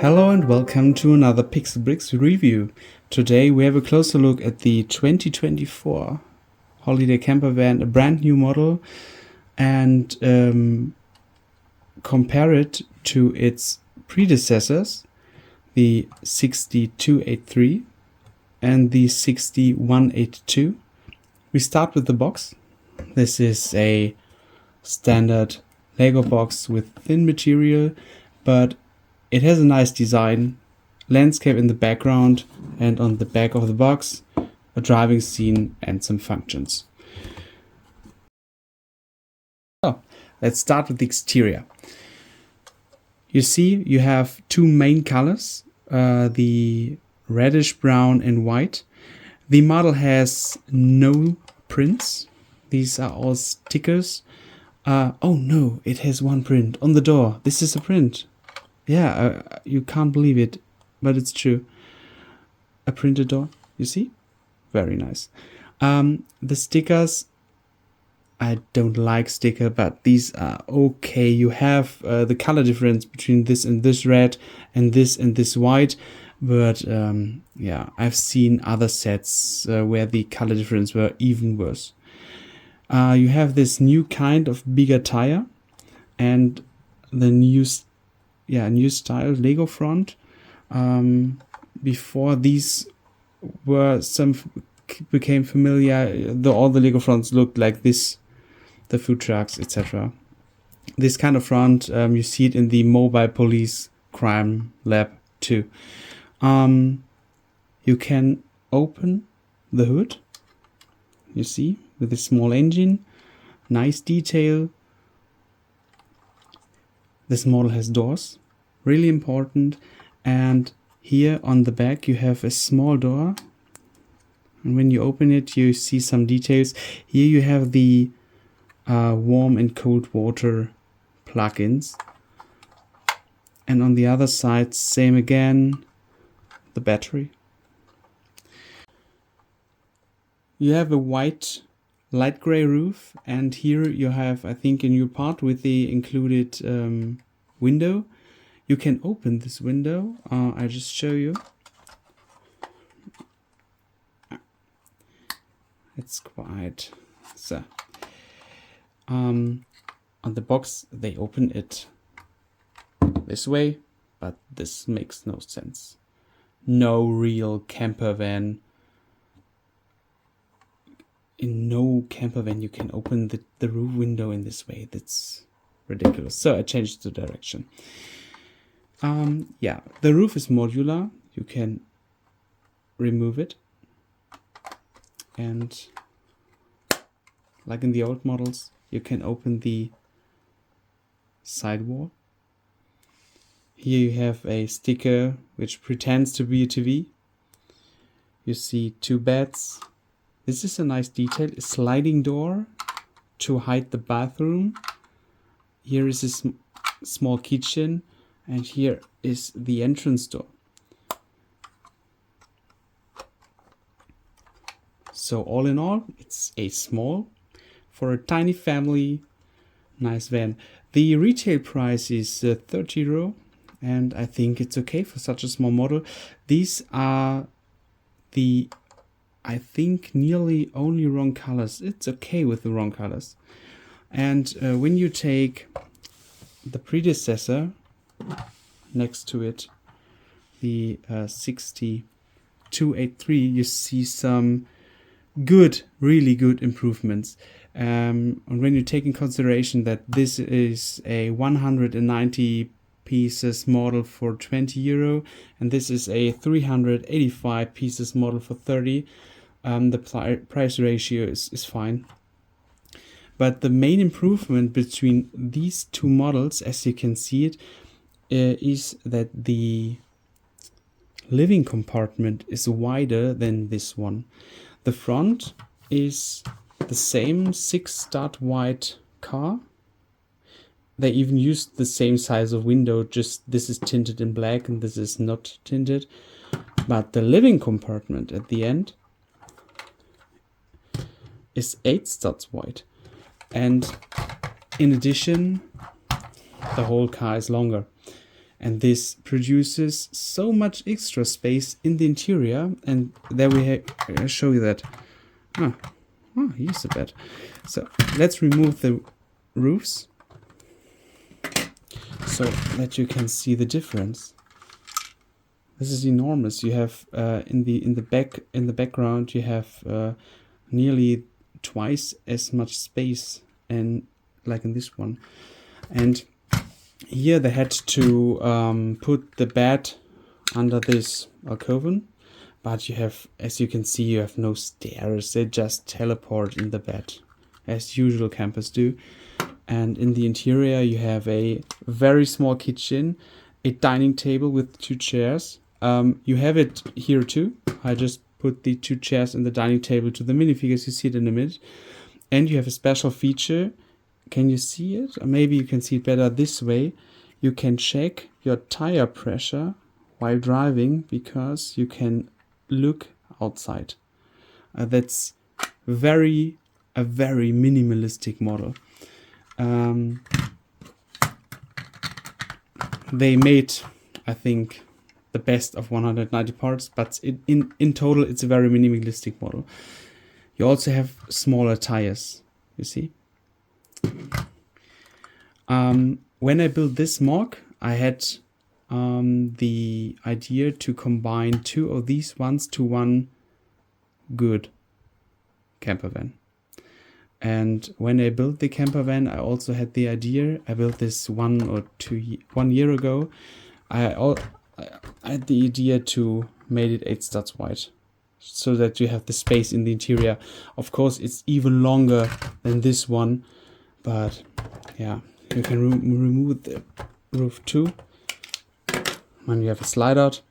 Hello and welcome to another Pixel Bricks review. Today we have a closer look at the 2024 holiday camper van, a brand new model, and compare it to its predecessors, the 6283 and the 6182. We start with the box. This is a standard Lego box with thin material, but it has a nice design, landscape in the background, and on the back of the box, a driving scene and some functions. So, let's start with the exterior. You see, you have two main colors, the reddish brown and white. The model has no prints. These are all stickers. Oh no, it has one print on the door. This is a print. Yeah, you can't believe it, but it's true. A printed door, you see? Very nice. The stickers, I don't like sticker, but these are okay. You have the color difference between this and this red and this white, but yeah, I've seen other sets where the color difference were even worse. You have this new kind of bigger tire and the new style Lego front. Before these became familiar, all the Lego fronts looked like this, the food trucks, etc. This kind of front, you see it in the Mobile Police Crime Lab too. You can open the hood, you see, with a small engine, nice detail. This model has doors, really important, and here on the back you have a small door, and when you open it you see some details. Here you have the warm and cold water plugins, and on the other side, same again, the battery. You have a white light gray roof, and here you have, I think, a new part with the included window. You can open this window. I'll just show you. It's quite so. On the box they open it this way, but this makes no sense. No real camper van. In no camper van you can open the roof window in this way. That's ridiculous. So I changed the direction. Yeah, the roof is modular. You can remove it. And like in the old models, you can open the sidewall. Here you have a sticker which pretends to be a TV. You see two beds. This is a nice detail, a sliding door to hide the bathroom. Here is a small kitchen, and here is the entrance door. So all in all, it's a small, for a tiny family, nice van. The retail price is 30 euro, and I think it's okay for such a small model. These are the, I think, nearly only wrong colors. It's okay with the wrong colors. And when you take the predecessor next to it, the 6283, you see some good, really good improvements. And when you take in consideration that this is a 190 pieces model for 20 euro and this is a 385 pieces model for 30, the price ratio is fine. But the main improvement between these two models, as you can see it, is that the living compartment is wider than this one. The front is the same 6-stud wide car. They even used the same size of window, just this is tinted in black and this is not tinted. But the living compartment at the end is 8 studs wide. And in addition, the whole car is longer. And this produces so much extra space in the interior. And there I show you that. Here's the bed. So let's remove the roofs so that you can see the difference. This is enormous. You have in the background you have nearly twice as much space, and like in this one. And here they had to put the bed under this alcove, but you have, as you can see, you have no stairs. They just teleport in the bed, as usual campers do. And in the interior you have a very small kitchen, a dining table with 2 chairs. You have it here too. I just put the 2 chairs and the dining table to the minifigures. You see it in a minute. And you have a special feature. Can you see it? Or maybe you can see it better this way. You can check your tire pressure while driving because you can look outside. That's a very minimalistic model. They made, I think, the best of 190 parts, but in total it's a very minimalistic model. You also have smaller tires, you see. When I built this mock, I had the idea to combine 2 of these ones to one good camper van. And when I built the camper van, I also had the idea. I built this 1 year ago. I had the idea to make it 8 studs wide, so that you have the space in the interior. Of course, it's even longer than this one, but yeah, you can remove the roof too. And you have a slide out,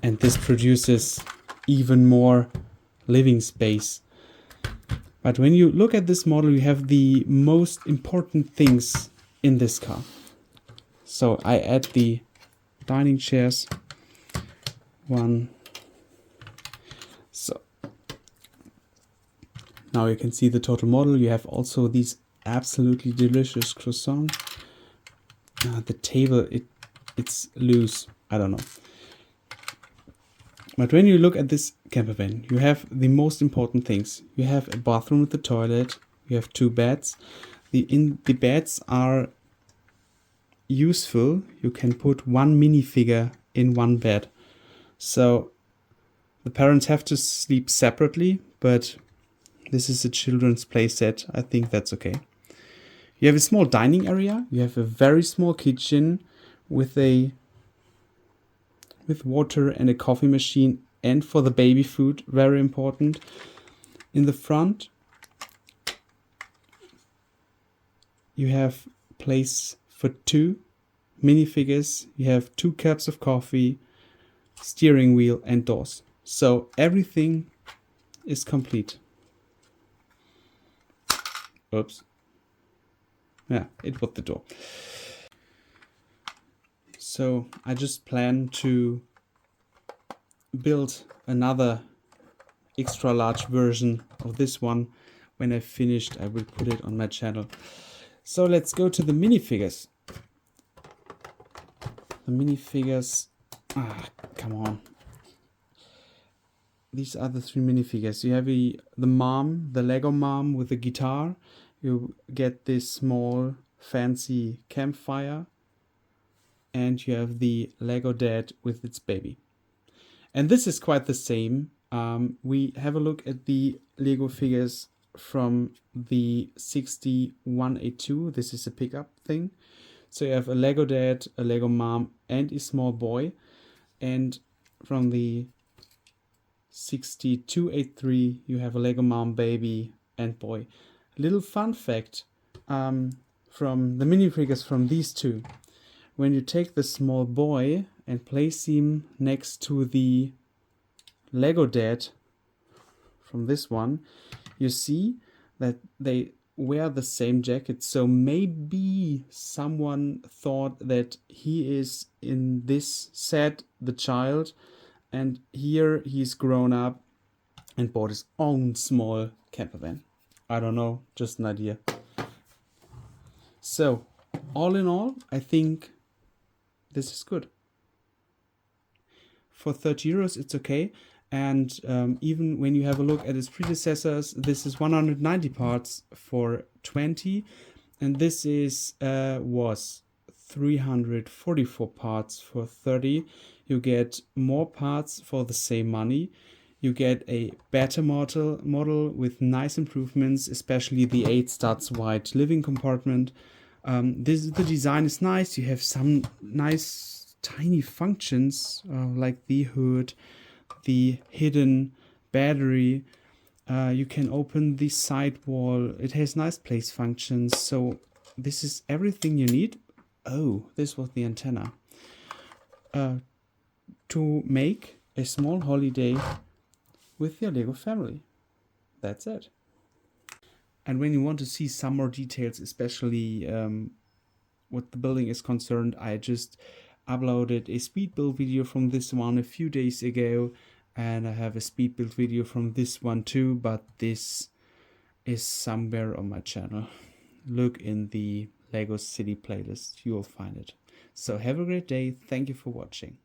and this produces even more living space. But when you look at this model, you have the most important things in this car. So I add the dining chairs. 1. So now you can see the total model. You have also these absolutely delicious croissants. The table, it's loose. I don't know. But when you look at this camper van, you have the most important things. You have a bathroom with a toilet. You have 2 beds. The beds are useful. You can put 1 minifigure in 1 bed. So the parents have to sleep separately, but this is a children's play set. I think that's okay. You have a small dining area. You have a very small kitchen with water and a coffee machine, and for the baby food, very important. In the front, you have place for 2 minifigures. You have 2 cups of coffee, steering wheel, and doors. So everything is complete. Oops. Yeah, it was the door. So I just plan to build another extra large version of this one. When I've finished, I will put it on my channel. So let's go to the minifigures. The minifigures, come on. These are the 3 minifigures. You have the mom, the Lego mom with the guitar. You get this small fancy campfire. And you have the Lego dad with its baby. And this is quite the same. We have a look at the Lego figures from the 6182. This is a pickup thing. So you have a Lego dad, a Lego mom, and a small boy. And from the 6283, you have a Lego mom, baby, and boy. Little fun fact from the minifigures from these 2. When you take the small boy and place him next to the Lego dad from this one, you see that they wear the same jacket. So maybe someone thought that he is in this set the child, and here he's grown up and bought his own small camper van. I don't know, just an idea. So all in all, I think this is good. for 30 euros, it's okay. And even when you have a look at its predecessors, this is 190 parts for 20, and this is was 344 parts for 30. You get more parts for the same money. You get a better model with nice improvements, especially the 8 studs wide living compartment. The design is nice. You have some nice tiny functions like the hood, the hidden battery. You can open the side wall. It has nice place functions. So this is everything you need. Oh, this was the antenna. To make a small holiday with your Lego family. That's it. And when you want to see some more details, especially what the building is concerned, I just uploaded a speed build video from this one a few days ago, and I have a speed build video from this one too, but this is somewhere on my channel. Look in the Lego City playlist, you will find it. So have a great day. Thank you for watching.